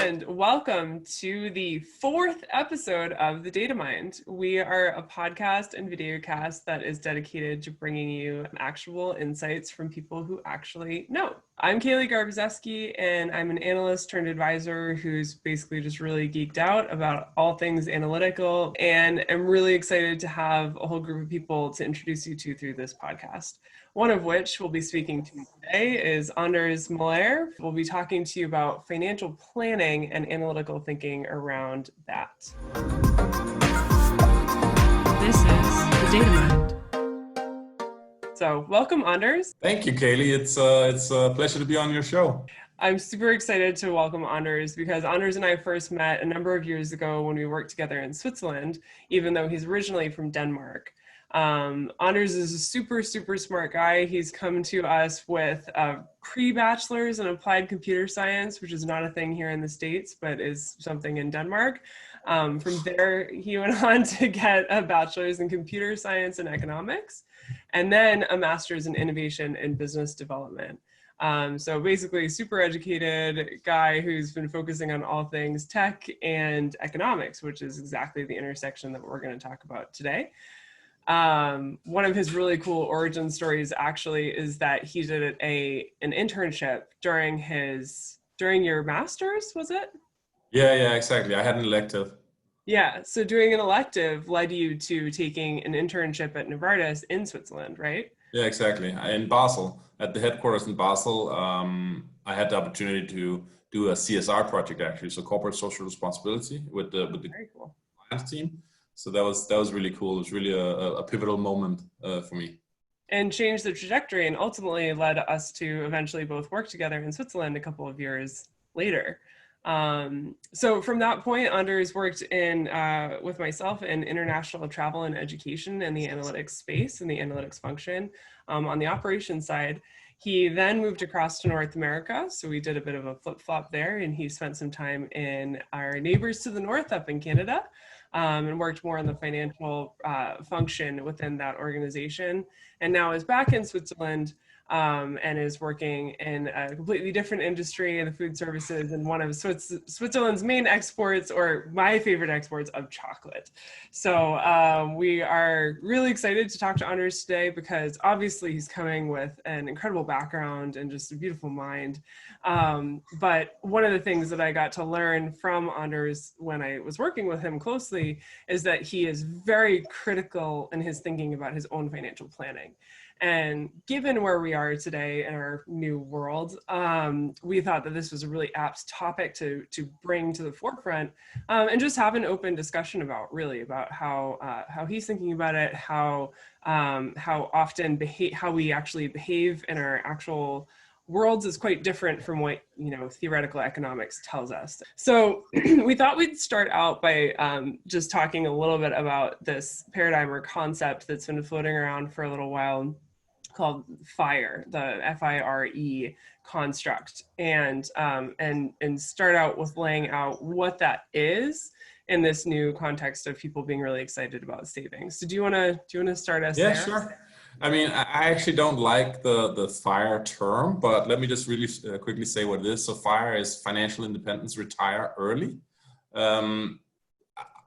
and welcome to the fourth episode of The Data Mind. We are a podcast and video cast that is dedicated to bringing you actionable insights from people who actually know. I'm Kaylee Garbazeski, and I'm an analyst turned advisor who's basically just really geeked out about all things analytical, and I'm really excited to have a whole group of people to introduce you to through this podcast. One of which we'll be speaking to today is Anders Moller. We'll be talking to you about financial planning and analytical thinking around that. This is The Data Mind. So welcome, Anders. Thank you, Kaylee. It's a pleasure to be on your show. I'm super excited to welcome Anders because Anders and I first met a number of years ago when we worked together in Switzerland, even though he's originally from Denmark. Anders is a super smart guy. He's come to us with a pre-bachelor's in applied computer science, which is not a thing here in the States, but is something in Denmark. From there, he went on to get a bachelor's in computer science and economics, and then a master's in innovation and business development. So basically a super educated guy who's been focusing on all things tech and economics, which is exactly the intersection that we're going to talk about today. One of his really cool origin stories actually is that he did an internship during your master's, was it? Yeah, exactly. I had an elective. Yeah, so doing an elective led you to taking an internship at Novartis in Switzerland, right? Yeah, exactly. In Basel, at the headquarters in Basel, I had the opportunity to do a CSR project, actually, so corporate social responsibility with the Very cool. finance team. So that was really cool. It was really a pivotal moment for me. And changed the trajectory and ultimately led us to eventually both work together in Switzerland a couple of years later. So from that point, Anders worked with myself in international travel and education in the analytics space and the analytics function on the operations side. He then moved across to North America. So we did a bit of a flip-flop there, and he spent some time in our neighbors to the north up in Canada. And worked more on the financial function within that organization, and now is back in Switzerland and is working in a completely different industry in the food services and one of Switzerland's main exports, or my favorite exports, of chocolate. So we are really excited to talk to Anders today because obviously he's coming with an incredible background and just a beautiful mind. But one of the things that I got to learn from Anders when I was working with him closely is that he is very critical in his thinking about his own financial planning. And given where we are today in our new world, we thought that this was a really apt topic to bring to the forefront and just have an open discussion about how he's thinking about it, how often how we actually behave in our actual worlds is quite different from what theoretical economics tells us. So we thought we'd start out by just talking a little bit about this paradigm or concept that's been floating around for a little while called FIRE, the FIRE construct, and start out with laying out what that is in this new context of people being really excited about savings. So do you want to start us there? Yeah, sure. I mean, I actually don't like the FIRE term, but let me just really quickly say what it is. So FIRE is financial independence, retire early.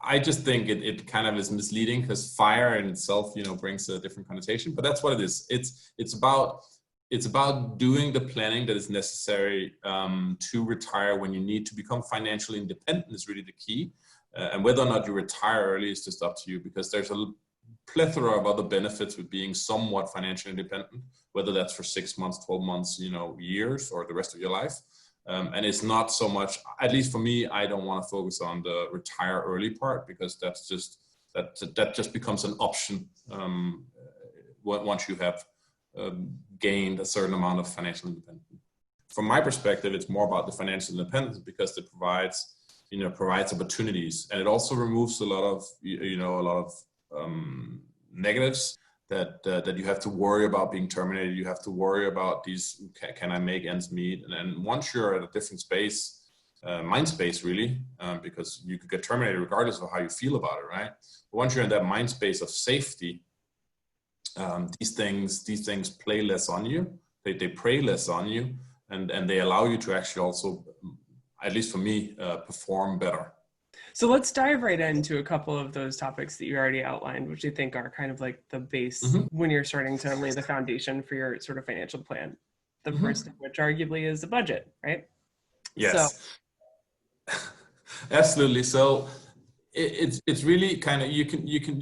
I just think it kind of is misleading because FIRE in itself, brings a different connotation, but that's what it is. It's about doing the planning that is necessary to retire when you need to become financially independent is really the key. And whether or not you retire early is just up to you, because there's a plethora of other benefits with being somewhat financially independent, whether that's for 6 months, 12 months, years, or the rest of your life. And it's not so much, at least for me, I don't want to focus on the retire early part, because that just becomes an option once you have gained a certain amount of financial independence. From my perspective, it's more about the financial independence because it provides opportunities, and it also removes a lot of negatives that you have to worry about being terminated. You have to worry about these, can I make ends meet? And once you're at a different space, mind space really, because you could get terminated regardless of how you feel about it, right? But once you're in that mind space of safety, these things play less on you. They prey less on you, and they allow you to actually also at least for me, perform better. So let's dive right into a couple of those topics that you already outlined, which I think are kind of like the base when you're starting to lay the foundation for your sort of financial plan. The first of which arguably is the budget, right? Yes, so, absolutely. So it's really kind of, you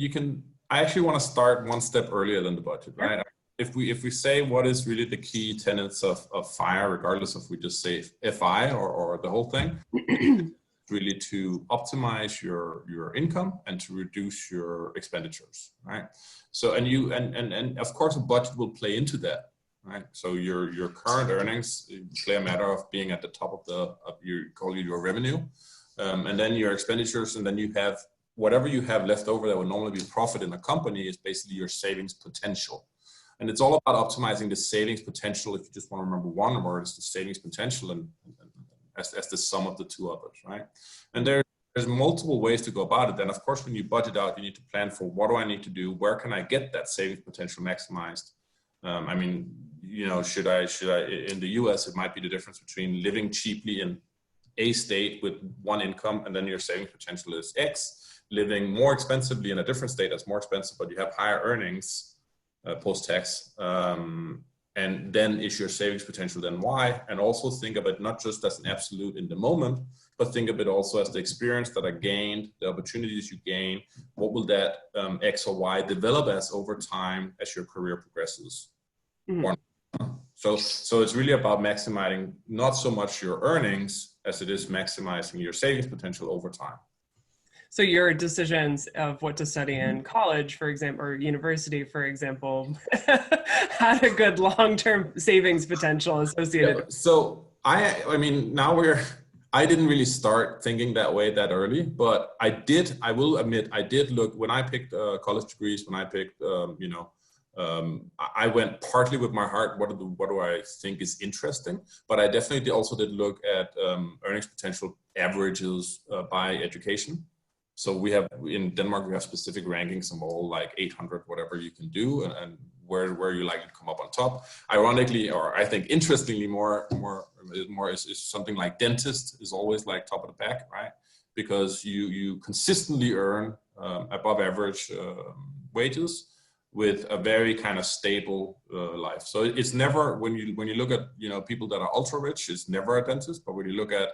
can, I actually want to start one step earlier than the budget, right? If we say what is really the key tenets of FIRE, regardless of we just say FI or the whole thing, really to optimize your income and to reduce your expenditures, right? So and of course a budget will play into that, right? So your current earnings play a matter of being at the top of your revenue, and then your expenditures, and then you have whatever you have left over that would normally be profit in a company is basically your savings potential. And it's all about optimizing the savings potential. If you just want to remember one word, it's the savings potential, and as the sum of the two others, right? And there's multiple ways to go about it. Then of course, when you budget out, you need to plan for what do I need to do? Where can I get that savings potential maximized? I mean, you know, should I, in the US, it might be the difference between living cheaply in a state with one income, and then your savings potential is X, living more expensively in a different state that's more expensive, but you have higher earnings post-tax, and then is your savings potential then Y. And also think of it not just as an absolute in the moment, but think of it also as the experience that I gained, the opportunities you gain. What will that X or Y develop as over time as your career progresses? So it's really about maximizing not so much your earnings as it is maximizing your savings potential over time. So your decisions of what to study in college, for example, or university, for example, had a good long-term savings potential associated. Yeah, so I mean, I didn't really start thinking that way that early, but I will admit, I did look, when I picked college degrees, when I picked, I went partly with my heart, what do I think is interesting, but I definitely also did look at earnings potential averages by education. So we have, in Denmark, we have specific rankings of all like 800, whatever you can do, and where you likely to come up on top. Ironically, or I think interestingly, more is something like dentist is always like top of the pack, right? Because you consistently earn above average wages with a very kind of stable life. So it's never, when you look at, you know, people that are ultra rich, it's never a dentist. But when you look at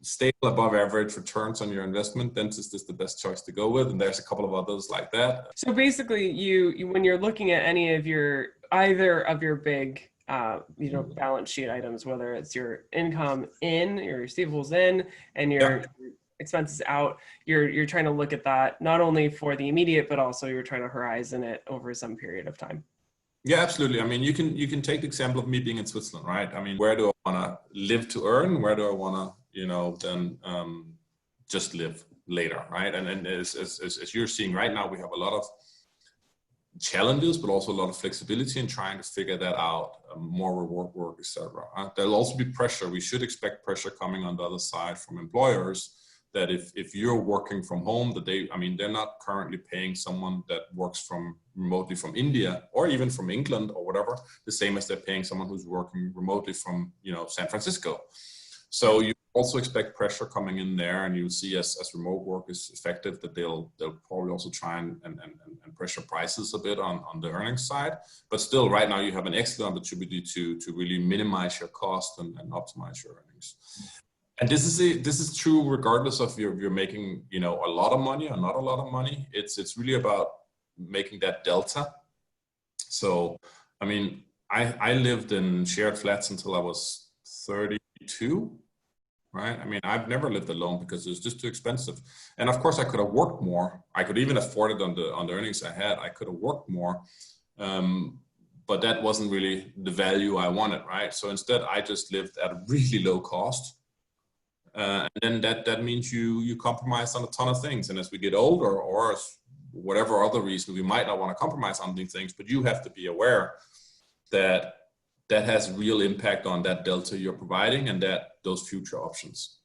stable above average returns on your investment, dentist is the best choice to go with, and there's a couple of others like that. So basically, you when you're looking at any of either of your big balance sheet items, whether it's your income in, your receivables in, and your expenses out, you're trying to look at that not only for the immediate, but also you're trying to horizon it over some period of time. Yeah, absolutely. I mean, you can take the example of me being in Switzerland, right? I mean, where do I want to live to earn? Where do I want to, then just live later, right? And as you're seeing right now, we have a lot of challenges, but also a lot of flexibility in trying to figure that out, more remote work, etc. There'll also be pressure. We should expect pressure coming on the other side from employers, that if you're working from home, they're not currently paying someone that works remotely from India or even from England or whatever, the same as they're paying someone who's working remotely from, San Francisco. So you also expect pressure coming in there, and you'll see as remote work is effective, that they'll probably also try and pressure prices a bit on the earnings side. But still, right now you have an excellent opportunity to really minimize your cost and optimize your earnings. And this is true regardless of you're making, a lot of money or not a lot of money. It's really about making that delta. So, I mean, I lived in shared flats until I was 32, right? I mean, I've never lived alone because it was just too expensive. And of course I could have worked more. I could even afford it on the earnings I had. I could have worked more. But that wasn't really the value I wanted, right? So instead I just lived at a really low cost. And then that means you compromise on a ton of things. And as we get older, or whatever other reason, we might not want to compromise on these things, but you have to be aware that has real impact on that delta you're providing and those future options.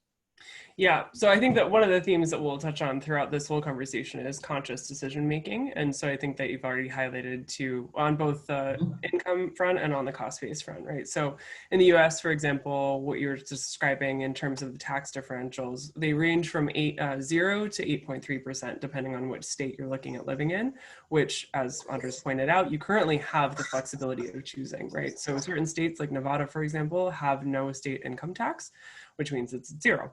Yeah, so I think that one of the themes that we'll touch on throughout this whole conversation is conscious decision making. And so I think that you've already highlighted to on both the income front and on the cost base front, right? So in the US, for example, what you were describing in terms of the tax differentials, they range from 0 to 8.3%, depending on which state you're looking at living in, which, as Anders pointed out, you currently have the flexibility of choosing, right? So certain states like Nevada, for example, have no state income tax, which means it's 0.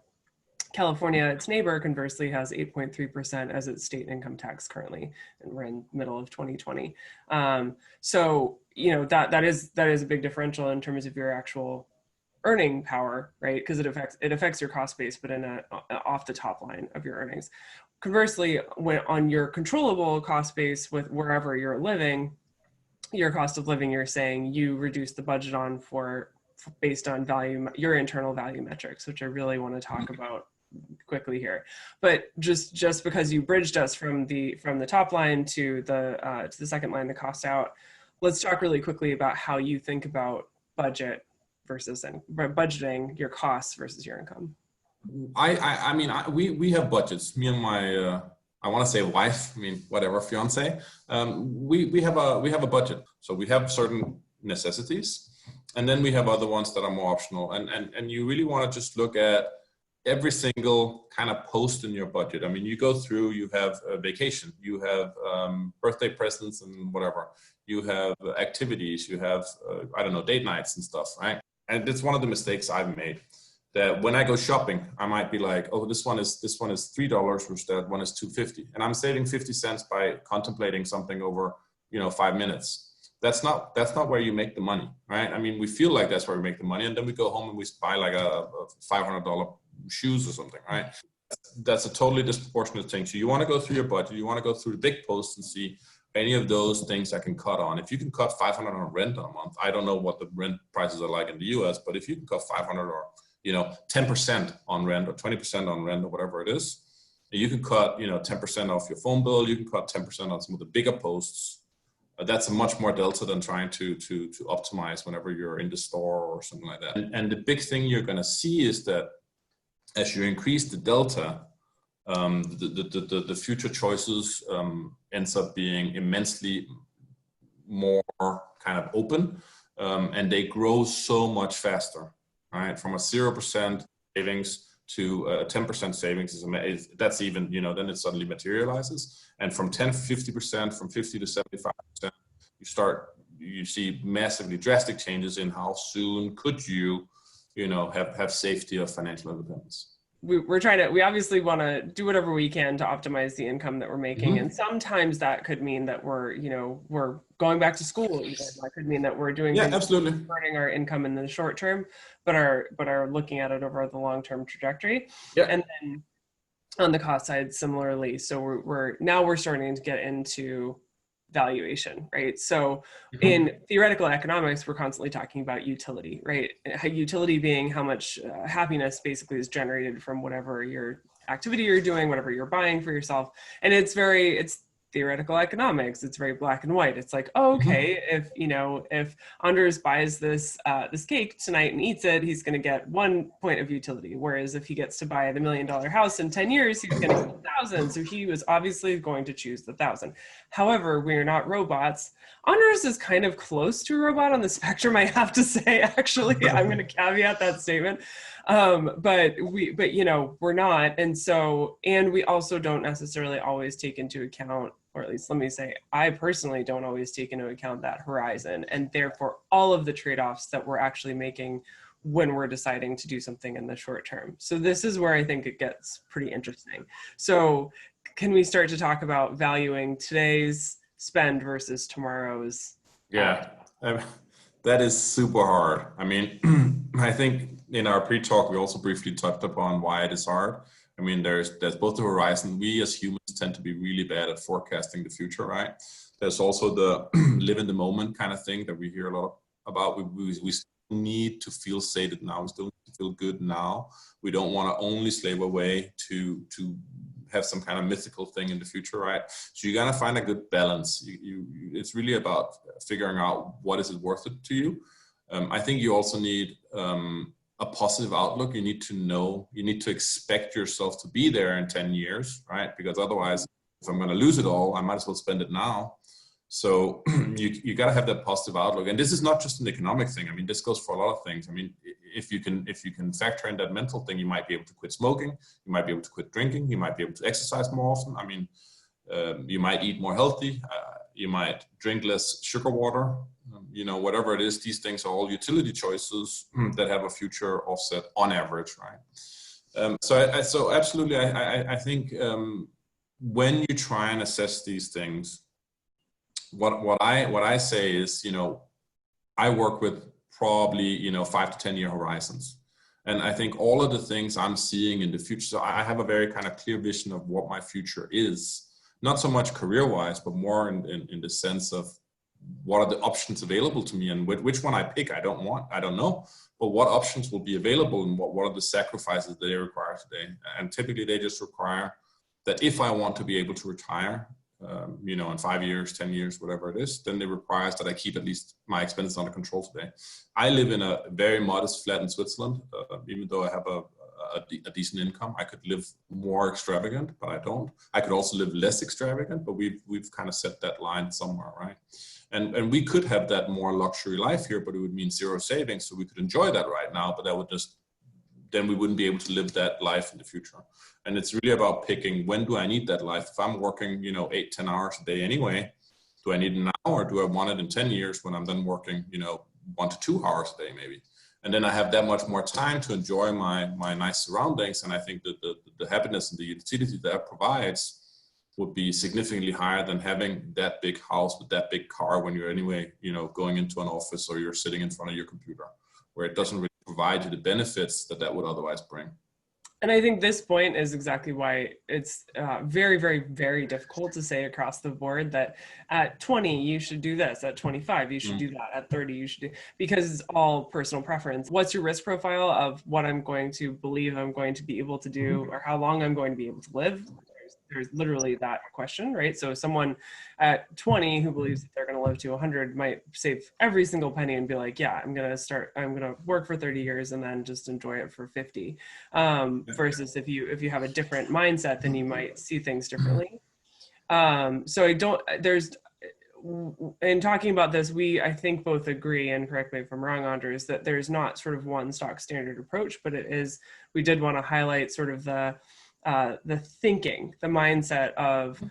California, its neighbor, conversely has 8.3% as its state income tax currently, and we're in the middle of 2020. So that is a big differential in terms of your actual earning power, right? Because it affects your cost base, but in off the top line of your earnings. Conversely, when on your controllable cost base with wherever you're living, your cost of living, you're saying you reduce the budget on for based on value, your internal value metrics, which I really want to talk about quickly here. But just because you bridged us from the top line to the second line, the cost out, let's talk really quickly about how you think about budget versus budgeting your costs versus your income. I mean, we have budgets. Me and my I want to say wife. I mean, whatever, fiance. We have a budget. So we have certain necessities, and then we have other ones that are more optional. And you really want to just look at every single kind of post in your budget. I mean, you go through, you have a vacation, you have birthday presents and whatever, you have activities, you have, I don't know, date nights and stuff, right? And it's one of the mistakes I've made, that when I go shopping, I might be like, oh, this one is $3, which that one is $2.50. And I'm saving 50 cents by contemplating something over, 5 minutes. That's not where you make the money, right? I mean, we feel like that's where we make the money, and then we go home and we buy like a $500 shoes or something, right? That's a totally disproportionate thing. So you want to go through your budget, you want to go through the big posts and see any of those things I can cut on. If you can cut $500 on rent on a month, I don't know what the rent prices are like in the US, but if you can cut $500 or 10% on rent or 20% on rent or whatever it is, you can cut 10% off your phone bill, you can cut 10% on some of the bigger posts. That's a much more delta than trying to optimize whenever you're in the store or something like that. And the big thing you're going to see is that as you increase the delta, the future choices ends up being immensely more kind of open, and they grow so much faster, right? From a 0% savings to 10% savings that's even, then it suddenly materializes. And from 10 to 50%, from 50 to 75%, you see massively drastic changes in how soon could you, have safety of financial independence. We obviously want to do whatever we can to optimize the income that we're making. And sometimes that could mean that we're going back to school. Even. That could mean that we're doing absolutely earning our income in the short term, but are looking at it over the long-term trajectory. Yeah. And then on the cost side, similarly. So we're starting to get into valuation, right? So in theoretical economics, we're constantly talking about utility, right? Utility being how much happiness basically is generated from whatever your activity you're doing, whatever you're buying for yourself. And it's theoretical economics. It's very black and white. It's like, oh, okay, if Anders buys this cake tonight and eats it, he's going to get 1 point of utility. Whereas if he gets to buy the $1 million house in 10 years, he's going to get 1,000. So he was obviously going to choose the 1,000. However, we're not robots. Anders is kind of close to a robot on the spectrum, I have to say. Actually, I'm going to caveat that statement. But we're not. And we also don't necessarily always take into account, or at least let me say, I personally don't always take into account that horizon, and therefore all of the trade-offs that we're actually making when we're deciding to do something in the short term. So this is where I think it gets pretty interesting. So can we start to talk about valuing today's spend versus tomorrow's? Yeah, that is super hard. I mean, I think in our pre-talk, we also briefly touched upon why it is hard. I mean, there's both the horizon. We as humans tend to be really bad at forecasting the future, right? There's also the live in the moment kind of thing that we hear a lot about. We still need to feel sated now. We still need to feel good now. We don't want to only slave away to have some kind of mythical thing in the future, right? So you gotta find a good balance. It's really about figuring out what is it worth it to you. I think you also need a a positive outlook. You need to know, you need to expect yourself to be there in 10 years, right? Because otherwise, if I'm going to lose it all, I might as well spend it now. So you got to have that positive outlook. And this is not just an economic thing. I mean, this goes for a lot of things. I mean, if you can factor in that mental thing, you might be able to quit smoking. You might be able to quit drinking. You might be able to exercise more often. I mean, you might eat more healthy. You might drink less sugar water. You know, whatever it is, these things are all utility choices that have a future offset on average, right? So absolutely, I think when you try and assess these things, what I say is, you know, I work with probably, you know, 5 to 10 year horizons. And I think all of the things I'm seeing in the future, so I have a very kind of clear vision of what my future is, not so much career-wise, but more in the sense of what are the options available to me, and which one I pick, I don't know, but what options will be available, and what are the sacrifices that they require today. And typically they just require that if I want to be able to retire, you know, in 5 years, 10 years, whatever it is, then it requires that I keep at least my expenses under control today. I live in a very modest flat in Switzerland. Even though I have a decent income, I could live more extravagant, but I don't. I could also live less extravagant, but we've kind of set that line somewhere, right? And we could have that more luxury life here, but it would mean zero savings. So we could enjoy that right now, but that would just, then we wouldn't be able to live that life in the future. And it's really about picking, when do I need that life? If I'm working, you know, 8-10 hours a day anyway, do I need it now, or do I want it in 10 years when I'm done working, you know, 1 to 2 hours a day maybe? And then I have that much more time to enjoy my nice surroundings. And I think that the happiness and the utility that provides would be significantly higher than having that big house with that big car when you're anyway, you know, going into an office or you're sitting in front of your computer, where it doesn't really provide you the benefits that would otherwise bring. And I think this point is exactly why it's very, very, very difficult to say across the board that at 20, you should do this, at 25, you should do that, at 30, you should do, because it's all personal preference. What's your risk profile of what I'm going to believe I'm going to be able to do, or how long I'm going to be able to live? There's literally that question, right? So someone at 20 who believes that they're going to live to 100 might save every single penny and be like, yeah, I'm going to work for 30 years and then just enjoy it for 50. Versus if you have a different mindset, then you might see things differently. So in talking about this, I think both agree, and correct me if I'm wrong, Anders, that there's not sort of one stock standard approach, but we did want to highlight sort of the thinking, the mindset of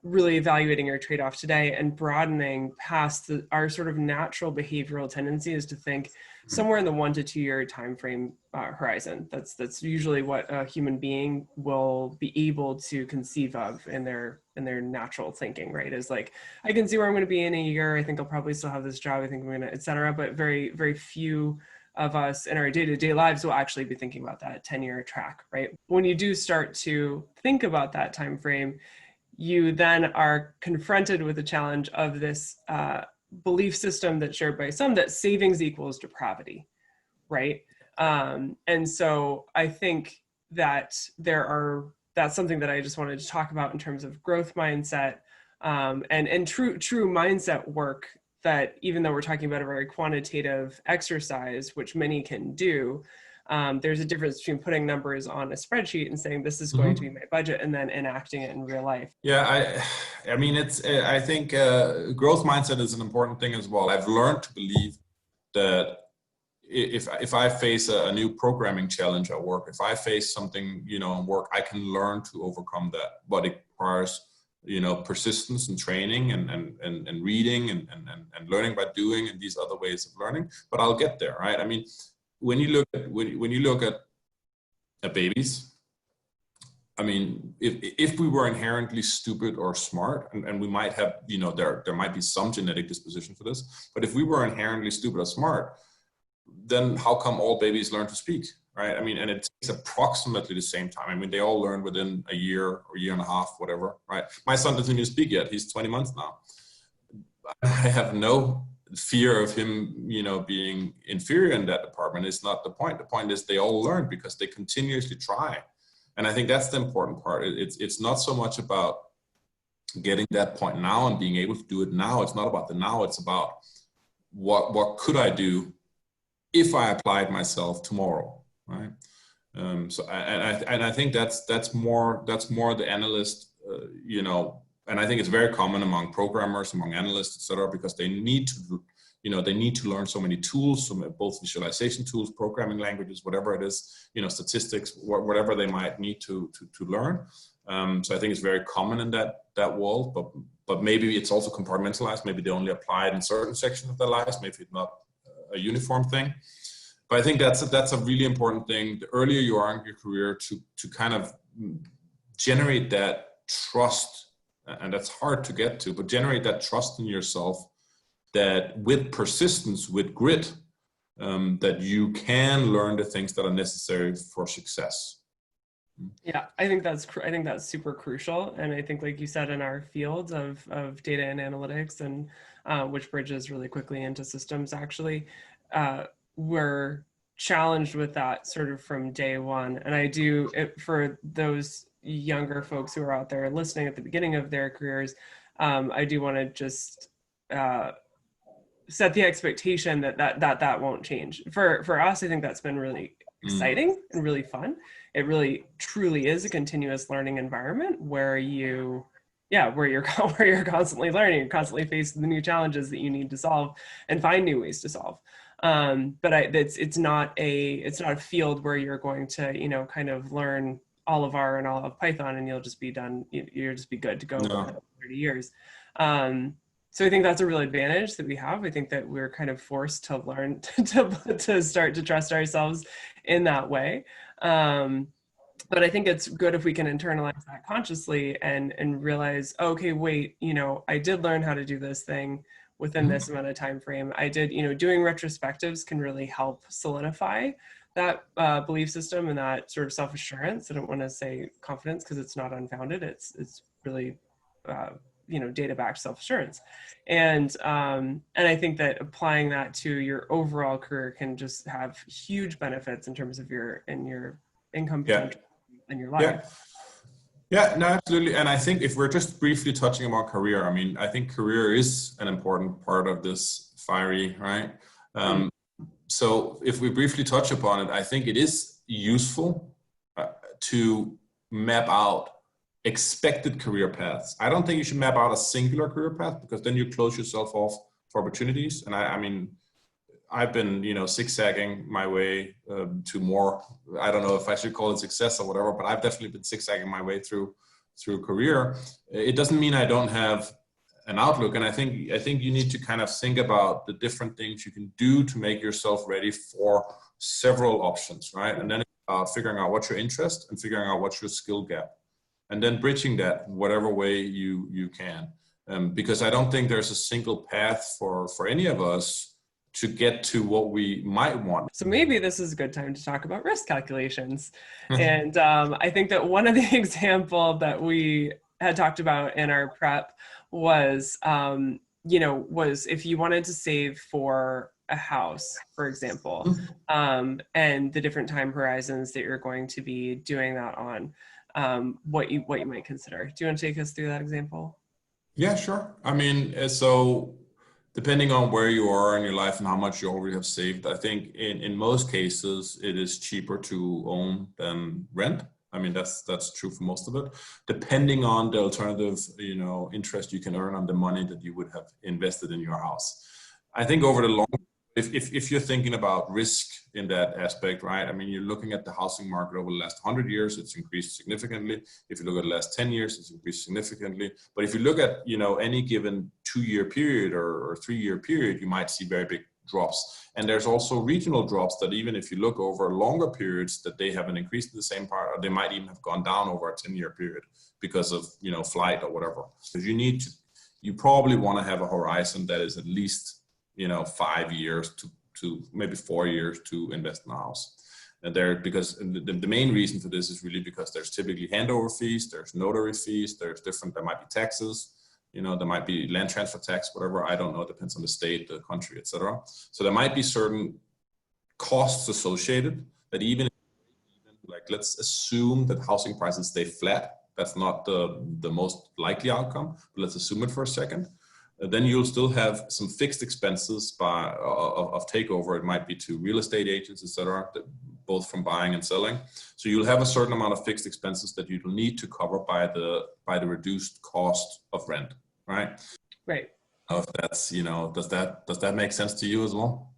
really evaluating your trade-off today and broadening past our sort of natural behavioral tendency is to think somewhere in the 1 to 2 year time frame horizon. That's usually what a human being will be able to conceive of in their natural thinking, right? Is like, I can see where I'm going to be in a year. I think I'll probably still have this job. I think I'm going to, et cetera. But very, very few of us in our day-to-day lives will actually be thinking about that 10-year track, right? When you do start to think about that time frame, you then are confronted with the challenge of this belief system that's shared by some, that savings equals depravity, right? And so I think that that's something that I just wanted to talk about in terms of growth mindset and true mindset work, that even though we're talking about a very quantitative exercise, which many can do, there's a difference between putting numbers on a spreadsheet and saying this is going to be my budget, and then enacting it in real life. Yeah, I mean, I think growth mindset is an important thing as well. I've learned to believe that if I face a new programming challenge at work, if I face something, you know, in work, I can learn to overcome that, but it requires, you know, persistence and training and reading and learning by doing, and these other ways of learning. But I'll get there, right? I mean, when you look at babies, I mean, if we were inherently stupid or smart, and we might have, you know, there might be some genetic disposition for this, but if we were inherently stupid or smart, then how come all babies learn to speak, right? I mean, and it takes approximately the same time. I mean, they all learn within a year or year and a half, whatever, right? My son doesn't even speak yet. He's 20 months now. I have no fear of him, you know, being inferior in that department. It's not the point. The point is they all learn because they continuously try. And I think that's the important part. It's not so much about getting that point now and being able to do it now. It's not about the now. It's about what could I do if I applied myself tomorrow, right? I think that's more the analyst, and I think it's very common among programmers, among analysts, etc., because they need to, they need to learn so many tools, both visualization tools, programming languages, whatever it is, statistics, whatever they might need to learn. So I think it's very common in that world, but maybe it's also compartmentalized. Maybe they only apply it in certain sections of their lives. Maybe it's not a uniform thing. But I think that's a really important thing. The earlier you are in your career to kind of generate that trust, and that's hard to get to, but generate that trust in yourself that with persistence, with grit, that you can learn the things that are necessary for success. Yeah, I think that's super crucial, and I think, like you said, in our field of data and analytics, and which bridges really quickly into systems, actually, we're challenged with that sort of from day one. And I do it for those younger folks who are out there listening at the beginning of their careers. I do want to just set the expectation that won't change. For us, I think that's been really exciting and really fun. It really truly is a continuous learning environment where you're constantly learning, you're constantly facing the new challenges that you need to solve and find new ways to solve. But it's not a field where you're going to, kind of learn all of R and all of Python and you'll just be done. You'll just be good to go for 30 years. So I think that's a real advantage that we have. I think that we're kind of forced to learn to start to trust ourselves in that way. But I think it's good if we can internalize that consciously and realize, okay, wait, I did learn how to do this thing within this amount of time frame. I did, doing retrospectives can really help solidify that belief system and that sort of self-assurance. I don't want to say confidence because it's not unfounded. It's really data-backed self-assurance, and I think that applying that to your overall career can just have huge benefits in terms of your income potential and your life. Yeah, no, absolutely. And I think if we're just briefly touching about career, I mean, I think career is an important part of this fiery, right? So if we briefly touch upon it, I think it is useful to map out expected career paths. I don't think you should map out a singular career path because then you close yourself off for opportunities. And I mean, I've been, zigzagging my way to more, I don't know if I should call it success or whatever, but I've definitely been zigzagging my way through a career. It doesn't mean I don't have an outlook. And I think you need to kind of think about the different things you can do to make yourself ready for several options, right? And then figuring out what's your interest and figuring out what's your skill gap. And then bridging that whatever way you can. Because I don't think there's a single path for any of us to get to what we might want. So maybe this is a good time to talk about risk calculations. And I think that one of the examples that we had talked about in our prep was, was if you wanted to save for a house, for example, and the different time horizons that you're going to be doing that on, what you might consider. Do you want to take us through that example? Yeah, sure. I mean, so depending on where you are in your life and how much you already have saved, I think in most cases, it is cheaper to own than rent. I mean, that's true for most of it, depending on the alternative, interest you can earn on the money that you would have invested in your house. I think over the long, if you're thinking about risk in that aspect, right? I mean, you're looking at the housing market over the last 100 years, it's increased significantly. If you look at the last 10 years, it's increased significantly. But if you look at, any given 2-year period or 3-year period, you might see very big drops. And there's also regional drops that even if you look over longer periods, that they haven't increased in the same part, or they might even have gone down over a 10-year period because of, flight or whatever. So you probably want to have a horizon that is at least 5 years to maybe 4 years to invest in a house. And because the main reason for this is really because there's typically handover fees, there's notary fees, there might be taxes, there might be land transfer tax, whatever, I don't know, it depends on the state, the country, etc. So there might be certain costs associated that even like, let's assume that housing prices stay flat. That's not the most likely outcome, but let's assume it for a second. Then you'll still have some fixed expenses of takeover. It might be to real estate agents, etc., both from buying and selling. So you'll have a certain amount of fixed expenses that you'll need to cover by the reduced cost of rent, right? Right. If that's, does that make sense to you as well?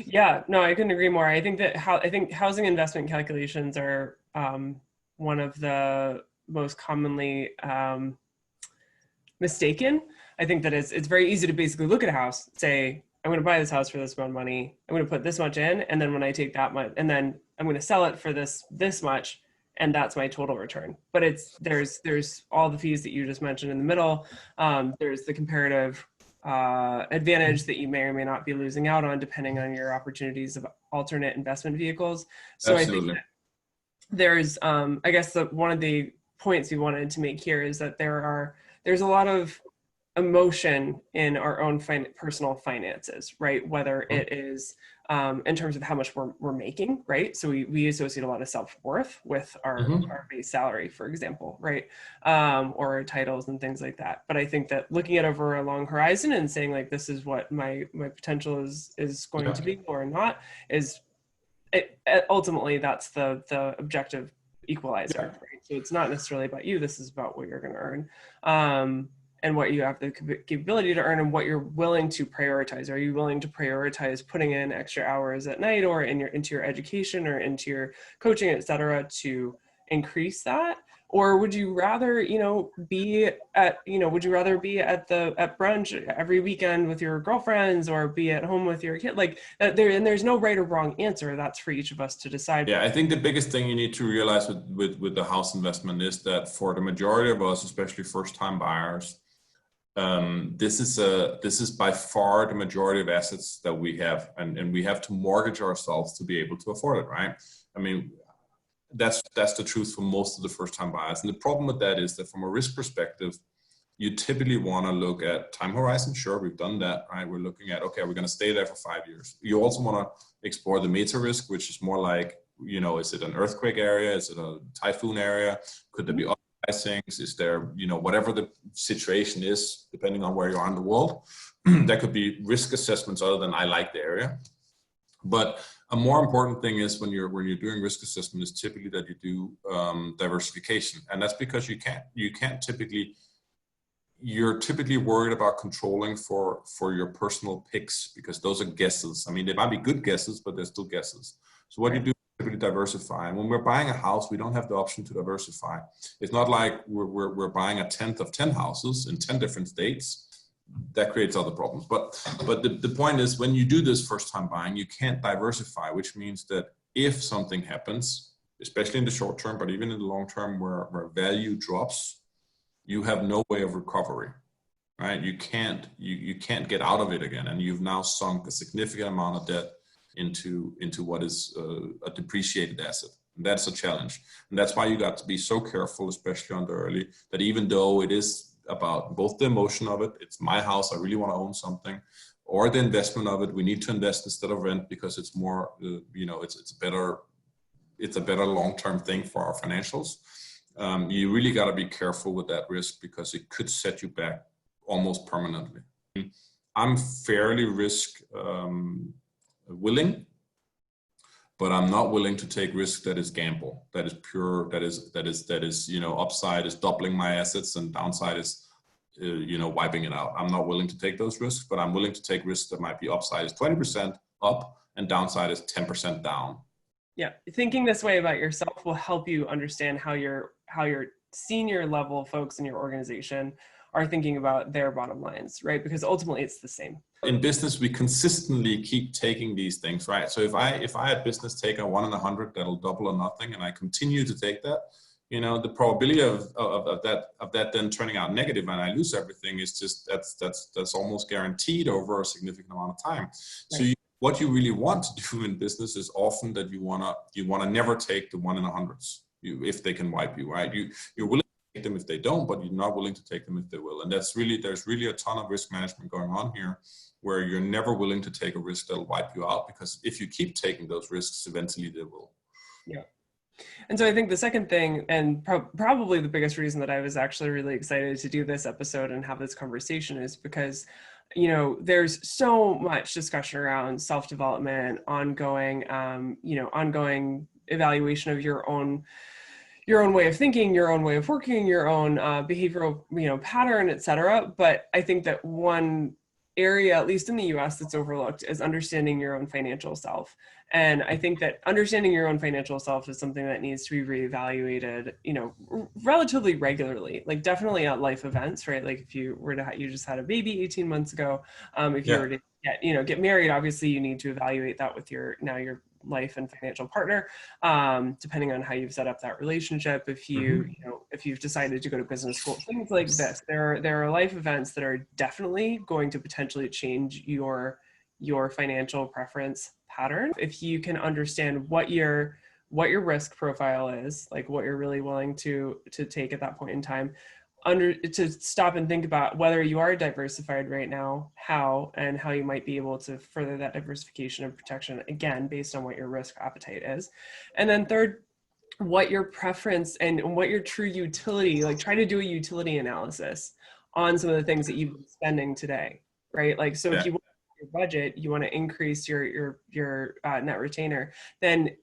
Yeah, no, I couldn't agree more. I think that housing investment calculations are one of the most commonly mistaken. I think that it's very easy to basically look at a house, say, I'm going to buy this house for this amount of money. I'm going to put this much in, and then when I take that much, and then I'm going to sell it for this much, and that's my total return. But there's all the fees that you just mentioned in the middle. There's the comparative advantage that you may or may not be losing out on depending on your opportunities of alternate investment vehicles. So Absolutely. I think that there's, I guess one of the points we wanted to make here is that there's a lot of emotion in our own personal finances, right? Whether it is in terms of how much we're making, right? So we associate a lot of self-worth with our base salary, for example, right? Or our titles and things like that. But I think that looking at over a long horizon and saying like, this is what my potential is going to be or not, is ultimately that's the objective equalizer, right? So it's not necessarily about you, this is about what you're going to earn. And what you have the capability to earn and what you're willing to prioritize. Are you willing to prioritize putting in extra hours at night or into your education or into your coaching, et cetera, to increase that? Or would you rather, be at brunch every weekend with your girlfriends or be at home with your kid? Like there's no right or wrong answer. That's for each of us to decide. Yeah, I think the biggest thing you need to realize with the house investment is that for the majority of us, especially first-time buyers, this is by far the majority of assets that we have, and we have to mortgage ourselves to be able to afford it, right? I mean, that's the truth for most of the first-time buyers. And the problem with that is that from a risk perspective, you typically want to look at time horizon. Sure, we've done that, right? We're looking at, okay, we're going to stay there for 5 years. You also want to explore the meta risk, which is more like, is it an earthquake area? Is it a typhoon area? Could there be things? Is there, whatever the situation is, depending on where you are in the world, there could be risk assessments other than I like the area. But a more important thing is when you're doing risk assessment is typically that you do diversification, and that's because you're typically worried about controlling for your personal picks, because those are guesses. I mean, they might be good guesses, but they're still guesses. So what you do typically diversify. And when we're buying a house, we don't have the option to diversify. It's not like we're buying a 10th of 10 houses in 10 different states. That creates other problems. But the point is, when you do this first time buying, you can't diversify, which means that if something happens, especially in the short term, but even in the long term where value drops, you have no way of recovery, right? You can't get out of it again. And you've now sunk a significant amount of debt into what is a depreciated asset. And that's a challenge. And that's why you got to be so careful, especially on the early, that even though it is about both the emotion of it, it's my house, I really want to own something, or the investment of it, we need to invest instead of rent because it's more, it's a better long-term thing for our financials. You really got to be careful with that risk because it could set you back almost permanently. I'm fairly risk willing, but I'm not willing to take risk that is gamble, that is pure, that is upside is doubling my assets and downside is wiping it out. I'm not willing to take those risks, but I'm willing to take risks that might be upside is 20% up and downside is 10% down. Yeah, thinking this way about yourself will help you understand how your senior level folks in your organization are thinking about their bottom lines, right? Because ultimately it's the same. In business, we consistently keep taking these things, right? So if I had business take a 1 in 100 that'll double or nothing, and I continue to take that, the probability of that then turning out negative and I lose everything is just that's almost guaranteed over a significant amount of time. Right. So what you really want to do in business is often that you wanna never take the 1 in 100s if they can wipe you, right? You're willing to take them if they don't, but you're not willing to take them if they will. And there's really a ton of risk management going on here, where you're never willing to take a risk that'll wipe you out, because if you keep taking those risks, eventually they will. Yeah. And so I think the second thing, and probably the biggest reason that I was actually really excited to do this episode and have this conversation is because, you know, there's so much discussion around self-development, ongoing, ongoing evaluation of your own way of thinking, your own way of working, your own behavioral, pattern, et cetera. But I think that one area, at least in the US, that's overlooked is understanding your own financial self. And I think that understanding your own financial self is something that needs to be reevaluated, relatively regularly, like definitely at life events, right? Like if you were to, you just had a baby 18 months ago, if you were to get married, obviously you need to evaluate that with your life and financial partner, depending on how you've set up that relationship. If if you've decided to go to business school, things like this, there are life events that are definitely going to potentially change your financial preference pattern. If you can understand what your risk profile is, like what you're really willing to take at that point in time, to stop and think about whether you are diversified right now, how you might be able to further that diversification and protection, again, based on what your risk appetite is. And then third, what your preference and what your true utility, like try to do a utility analysis on some of the things that you've been spending today, right? Like, so if you want your budget, you want to increase your net retainer, then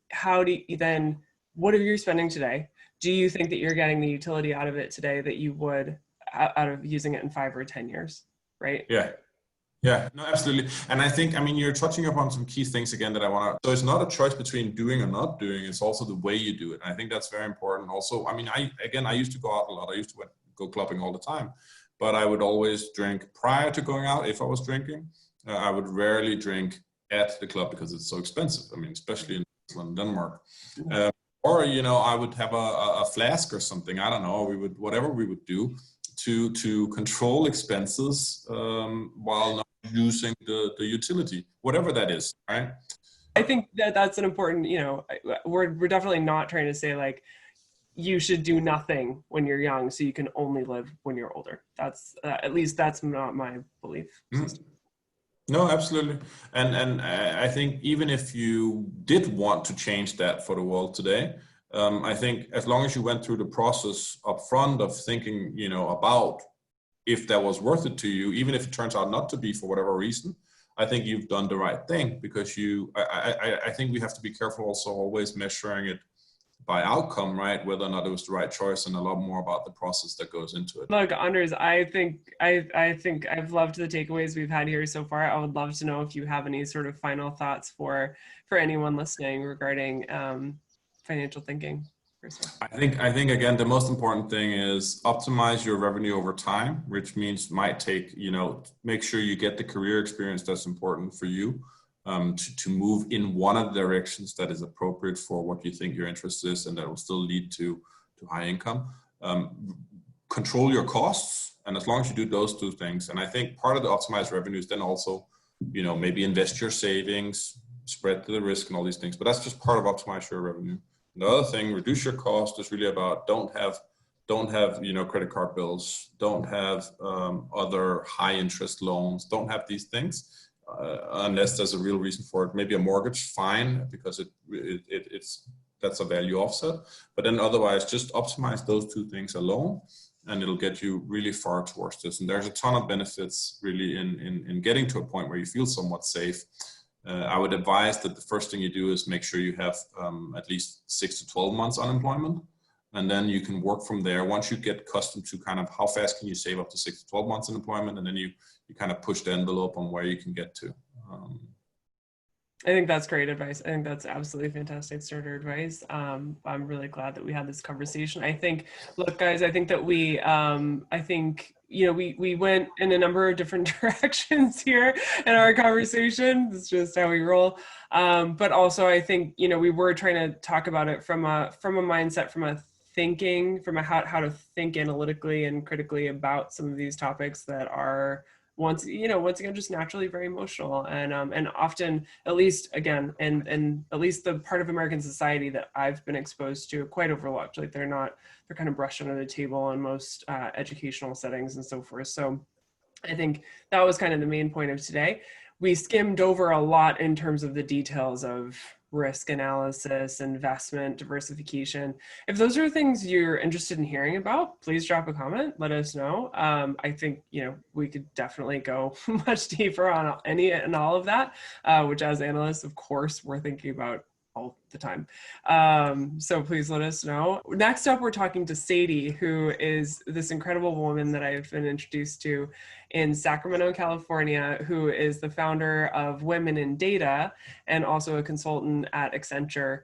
what are you spending today? Do you think that you're getting the utility out of it today that you would out of using it in 5 or 10 years, right? Yeah, no, absolutely. And I think, you're touching upon some key things again that I want to, so it's not a choice between doing or not doing, it's also the way you do it. And I think that's very important. Also, I used to go out a lot. I used to go clubbing all the time, but I would always drink prior to going out. If I was drinking, I would rarely drink at the club because it's so expensive. Especially in Denmark. Or, I would have a flask or something. I don't know. Whatever we would do to control expenses while not using the utility, whatever that is, right? I think that's an important, we're definitely not trying to say like, you should do nothing when you're young so you can only live when you're older. That's, at least that's not my belief system. No, absolutely. And I think even if you did want to change that for the world today, I think as long as you went through the process up front of thinking, about if that was worth it to you, even if it turns out not to be for whatever reason, I think you've done the right thing, because I think we have to be careful also always measuring it by outcome, right? Whether or not it was the right choice, and a lot more about the process that goes into it. Look, Anders, I think I've loved the takeaways we've had here so far. I would love to know if you have any sort of final thoughts for anyone listening regarding financial thinking. I think again, the most important thing is optimize your revenue over time, which means might take, make sure you get the career experience that's important for you. To move in one of the directions that is appropriate for what you think your interest is, and that will still lead to high income. Control your costs, and as long as you do those two things, and I think part of the optimized revenue is then also, maybe invest your savings, spread the risk and all these things, but that's just part of optimize your revenue. And the other thing, reduce your cost, is really about don't have credit card bills, don't have other high interest loans, don't have these things. Unless there's a real reason for it. Maybe a mortgage, fine, because that's a value offset. But then otherwise, just optimize those two things alone, and it'll get you really far towards this. And there's a ton of benefits really in getting to a point where you feel somewhat safe. I would advise that the first thing you do is make sure you have at least 6 to 12 months unemployment. And then you can work from there. Once you get accustomed to kind of how fast can you save up to 6 to 12 months unemployment, and then you kind of push the envelope on where you can get to. I think that's great advice. I think that's absolutely fantastic starter advice. I'm really glad that we had this conversation. I think, look, guys, I think that we went in a number of different directions here in our conversation. It's just how we roll. But also, I think, we were trying to talk about it from a mindset, from how to think analytically and critically about some of these topics that are once again just naturally very emotional, and often, at least again, and at least the part of American society that I've been exposed to, quite overlooked. Like they're kind of brushed under the table in most educational settings and so forth. So I think that was kind of the main point of today. We skimmed over a lot in terms of the details of risk analysis, investment, diversification. If those are things you're interested in hearing about, please drop a comment, let us know. I think, we could definitely go much deeper on any and all of that, which as analysts, of course, we're thinking about all the time. So please let us know. Next up, we're talking to Sadie, who is this incredible woman that I've been introduced to in Sacramento, California, who is the founder of Women in Data and also a consultant at Accenture,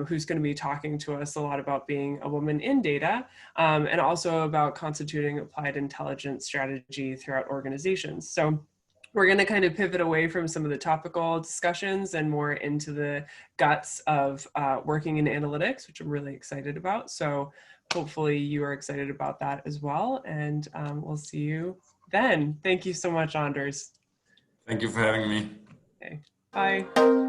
who's going to be talking to us a lot about being a woman in data, and also about constituting applied intelligence strategy throughout organizations. So we're going to kind of pivot away from some of the topical discussions and more into the guts of working in analytics, which I'm really excited about. So hopefully you are excited about that as well. And we'll see you then. Thank you so much, Anders. Thank you for having me. Okay, bye.